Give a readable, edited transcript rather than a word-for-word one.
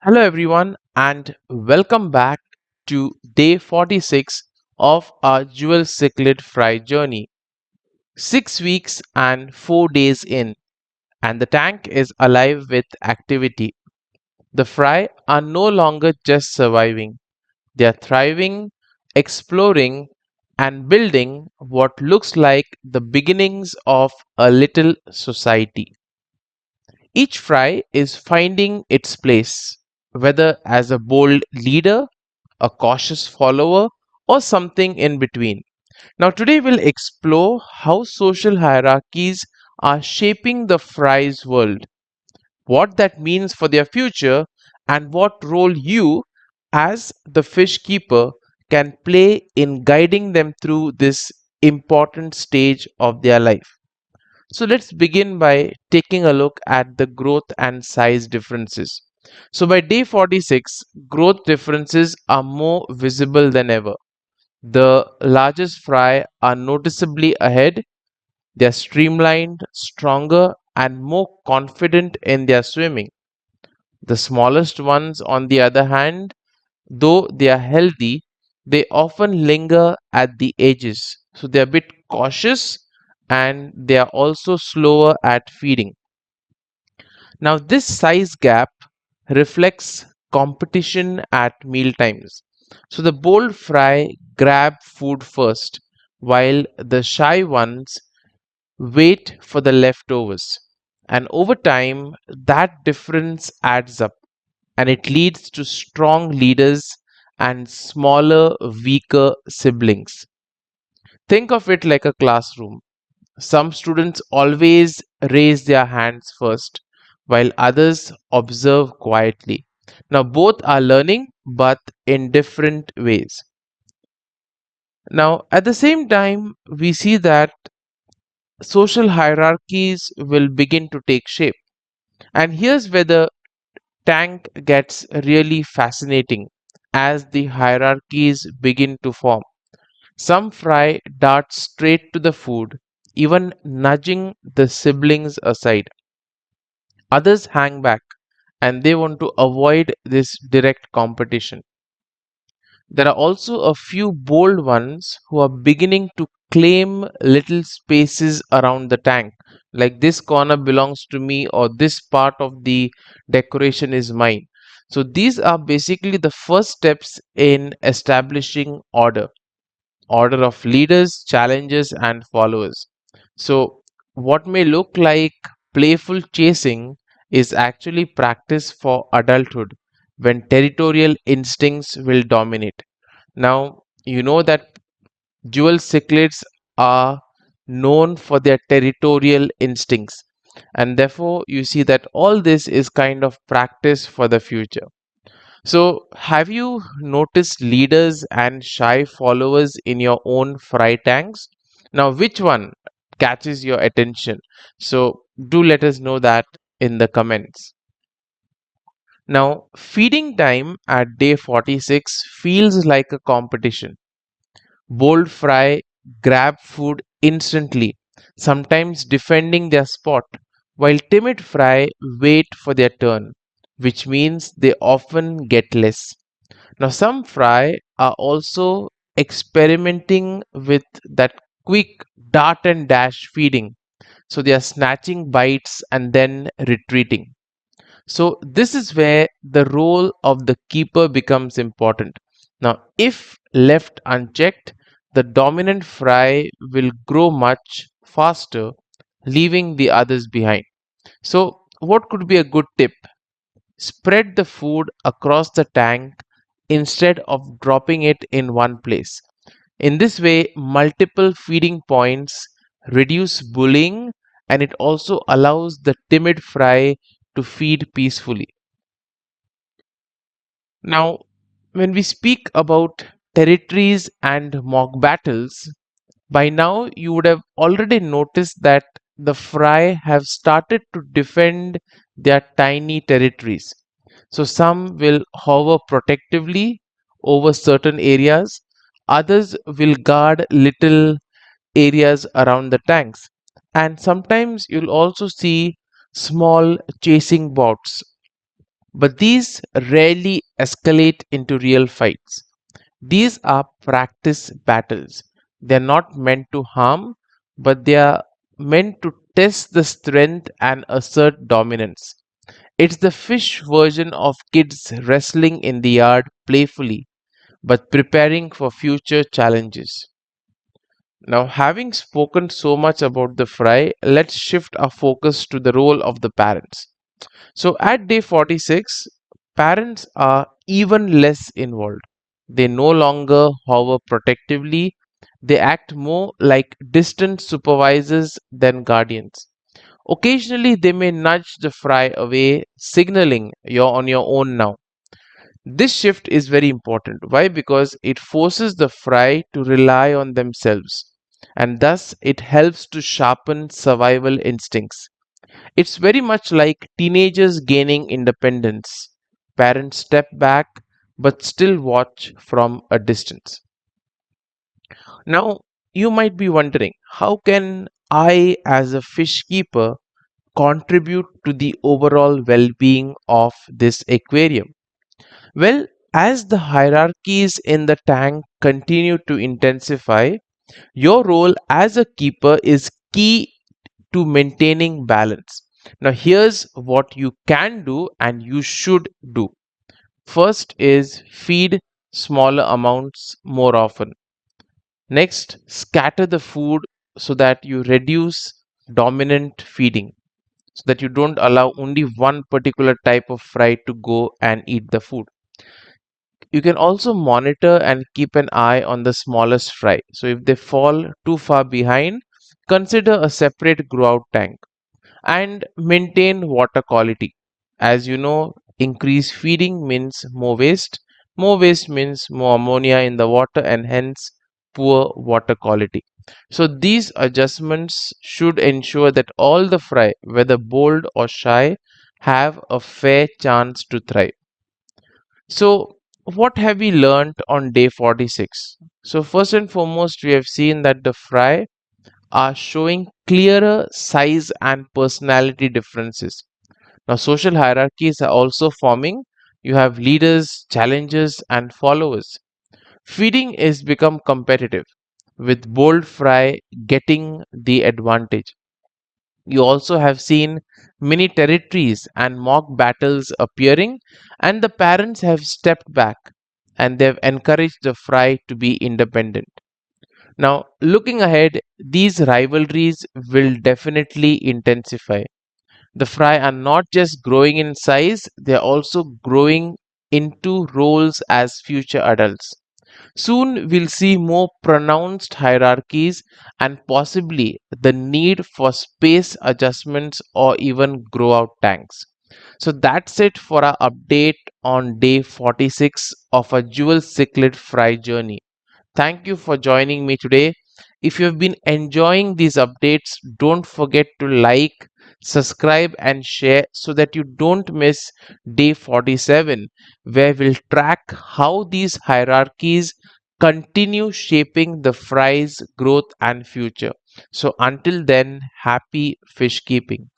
Hello, everyone, and welcome back to day 46 of our Jewel Cichlid Fry Journey. 6 weeks and 4 days in, and the tank is alive with activity. The fry are no longer just surviving, they are thriving, exploring, and building what looks like the beginnings of a little society. Each fry is finding its place, whether as a bold leader, a cautious follower, or something in between. Now, today we'll explore how social hierarchies are shaping the fry's world, what that means for their future, and what role you, as the fish keeper, can play in guiding them through this important stage of their life. So let's begin by taking a look at the growth and size differences. So by day 46, growth differences are more visible than ever. The largest fry are noticeably ahead. They are streamlined, stronger, and more confident in their swimming. The smallest ones, on the other hand, though they are healthy, they often linger at the edges. So they are a bit cautious and they are also slower at feeding. Now, this size gap reflects competition at meal times. So, the bold fry grab food first, while the shy ones wait for the leftovers. And over time, that difference adds up and it leads to strong leaders and smaller, weaker siblings. Think of it like a classroom. Some students always raise their hands first, while others observe quietly. Now, both are learning, but in different ways. Now, at the same time, we see that social hierarchies will begin to take shape. And here's where the tank gets really fascinating as the hierarchies begin to form. Some fry dart straight to the food, even nudging the siblings aside. Others hang back and they want to avoid this direct competition. There are also a few bold ones who are beginning to claim little spaces around the tank, like this corner belongs to me or this part of the decoration is mine. So, these are basically the first steps in establishing order of leaders, challengers, and followers. So, what may look like playful chasing is actually practice for adulthood when territorial instincts will dominate. Now, you know that Jewel cichlids are known for their territorial instincts, and therefore, you see that all this is kind of practice for the future. So, have you noticed leaders and shy followers in your own fry tanks? Now, which one catches your attention? So, do let us know that in the comments. Now, feeding time at day 46 feels like a competition. Bold fry grab food instantly, sometimes defending their spot, while timid fry wait for their turn, which means they often get less. Now, some fry are also experimenting with that quick dart and dash feeding. So they are snatching bites and then retreating. So, this is where the role of the keeper becomes important. Now, if left unchecked, the dominant fry will grow much faster, leaving the others behind. So, what could be a good tip? Spread the food across the tank instead of dropping it in one place. In this way, multiple feeding points reduce bullying and it also allows the timid fry to feed peacefully. Now, when we speak about territories and mock battles, by now you would have already noticed that the fry have started to defend their tiny territories. So some will hover protectively over certain areas, others will guard little areas around the tanks. And sometimes you'll also see small chasing bots but these rarely escalate into real fights. These are practice battles. They are not meant to harm, but they are meant to test the strength and assert dominance. It's the fish version of kids wrestling in the yard playfully, but preparing for future challenges. Now, having spoken so much about the fry, let's shift our focus to the role of the parents. So, at day 46, parents are even less involved. They no longer hover protectively, they act more like distant supervisors than guardians. Occasionally, they may nudge the fry away, signaling you're on your own now. This shift is very important. Why? Because it forces the fry to rely on themselves, and thus it helps to sharpen survival instincts. It's very much like teenagers gaining independence. Parents step back but still watch from a distance. Now, you might be wondering, how can I, as a fish keeper, contribute to the overall well being of this aquarium? Well, as the hierarchies in the tank continue to intensify, your role as a keeper is key to maintaining balance. Now, here's what you can do and you should do. First is feed smaller amounts more often. Next, scatter the food so that you reduce dominant feeding, so that you don't allow only one particular type of fry to go and eat the food. You can also monitor and keep an eye on the smallest fry. So if they fall too far behind, consider a separate grow out tank and maintain water quality. As you know, increased feeding means more waste. More waste means more ammonia in the water and hence poor water quality. So these adjustments should ensure that all the fry, whether bold or shy, have a fair chance to thrive. So, what have we learned on day 46? So, first and foremost, we have seen that the fry are showing clearer size and personality differences. Now, social hierarchies are also forming. You have leaders, challengers, and followers. Feeding is become competitive, with bold fry getting the advantage. You also have seen many territories and mock battles appearing, and the parents have stepped back and they've encouraged the fry to be independent. Now, looking ahead, these rivalries will definitely intensify. The fry are not just growing in size, they are also growing into roles as future adults. Soon we'll see more pronounced hierarchies and possibly the need for space adjustments or even grow out tanks. So that's it for our update on day 46 of a Jewel Cichlid Fry Journey. Thank you for joining me today. If you have been enjoying these updates, don't forget to like, subscribe, and share so that you don't miss day 47, where we'll track how these hierarchies continue shaping the fry's growth and future. So, until then, happy fish keeping.